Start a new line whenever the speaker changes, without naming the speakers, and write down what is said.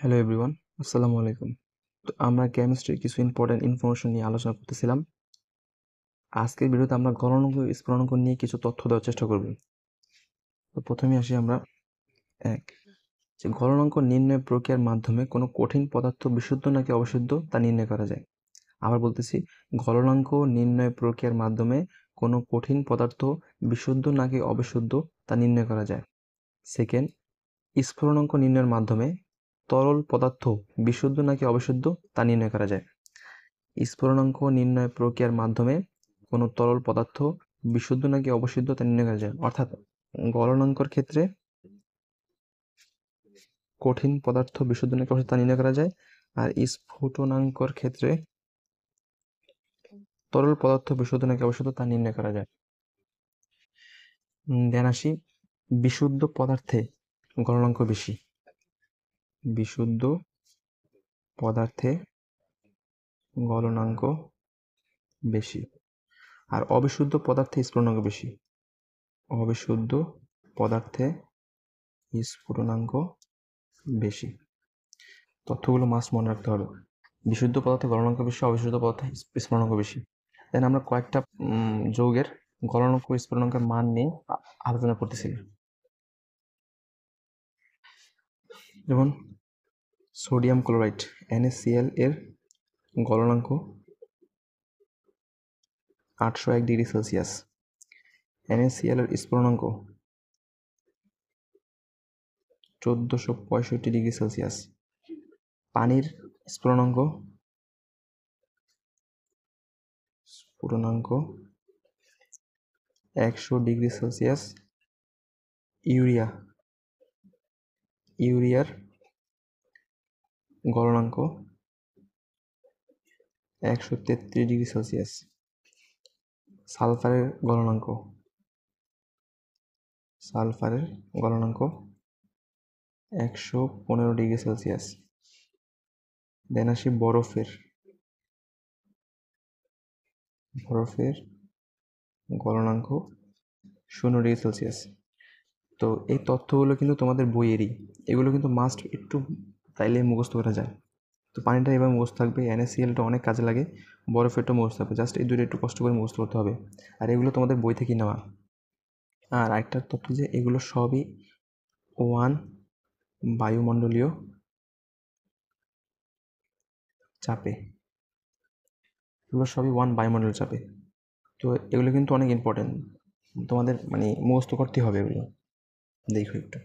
Hello everyone, আসসালামু আলাইকুম। তো আমরা কেমিস্ট্রির কিছু ইম্পর্টেন্ট ইনফরমেশন নিয়ে আলোচনা করতেছিলাম। আজকের ভিডিওতে আমরা গলনাঙ্ক স্ফুটনাঙ্ক নিয়ে কিছু তথ্য দেওয়ার চেষ্টা করব। তো প্রথমে আসি আমরা যে গলনাঙ্ক নির্ণয় প্রক্রিয়ার মাধ্যমে কোনো কঠিন পদার্থ বিশুদ্ধ নাকি অবিশুদ্ধ তা নির্ণয় করা যায়। আবার বলতেছি, গলনাঙ্ক নির্ণয় প্রক্রিয়ার মাধ্যমে কোনো কঠিন পদার্থ বিশুদ্ধ নাকি অবিশুদ্ধ তা নির্ণয় করা যায়। সেকেন্ড, স্ফুটনাঙ্ক নির্ণয়ের মাধ্যমে তরল পদার্থ বিশুদ্ধ নাকি অবিশুদ্ধ তা নির্ণয় করা যায়। স্ফুটনাঙ্ক নির্ণয় প্রক্রিয়ার মাধ্যমে কোনো তরল পদার্থ বিশুদ্ধ নাকি অবিশুদ্ধ তা নির্ণয় করা যায়। অর্থাৎ গলনাঙ্কর ক্ষেত্রে কঠিন পদার্থ বিশুদ্ধ নাকি অবিশুদ্ধ তা নির্ণয় করা যায়, আর স্ফুটনাঙ্কর ক্ষেত্রে তরল পদার্থ বিশুদ্ধ নাকি অবিশুদ্ধ তা নির্ণয় করা যায়। দেন আসি, বিশুদ্ধ পদার্থে গলনাঙ্ক বেশি। বিশুদ্ধ পদার্থে গলনাঙ্ক বেশি, আর অবিশুদ্ধ পদার্থে স্ফুটনাঙ্ক বেশি। অবিশুদ্ধ পদার্থে স্ফুটনাঙ্ক বেশি। তথ্যগুলো মাস্ট মনে রাখতে হবে। বিশুদ্ধ পদার্থে গলনাঙ্ক বেশি, অবিশুদ্ধ পদার্থে স্ফুটনাঙ্ক বেশি। দেন আমরা কয়েকটা যৌগের গলনাঙ্ক স্ফুটনাঙ্কের মান নিয়ে আলোচনা করতেছি। যেমন সোডিয়াম ক্লোরাইড NaCl এর গলনাঙ্ক 801 ডিগ্রি সেলসিয়াস। NaCl এর স্ফুটনাঙ্ক 1465 ডিগ্রি সেলসিয়াস। পানির স্ফুটনাঙ্ক 100 ডিগ্রি সেলসিয়াস। ইউরিয়ার গলনাঙ্ক 133 ডিগ্রি সেলসিয়াস। সালফারের গলনাঙ্ক 115 ডিগ্রি সেলসিয়াস। দেন আসি বরফের গলনাঙ্ক 0 ডিগ্রি সেলসিয়াস। তো এই তথ্যগুলো কিন্তু তোমাদের বইয়েরই, এগুলো কিন্তু মাস্ট একটু তাইলে মুখস্থ করা যায়। তো পানিটা এবার মুখস্থ থাকবে, NaClটা অনেক কাজে লাগে, বরফেরটা মুখস্থ থাকবে। জাস্ট এই দুটো একটু কষ্ট করে মুখস্থ করতে হবে, আর এগুলো তোমাদের বই থেকে নেওয়া। আর আরেকটা তথ্য যে এগুলো সবই 1 বায়ুমণ্ডলীয় চাপে। তো এগুলো কিন্তু অনেক ইম্পর্টেন্ট, তোমাদের মুখস্থ করতে হবে এগুলো। দেখো একটু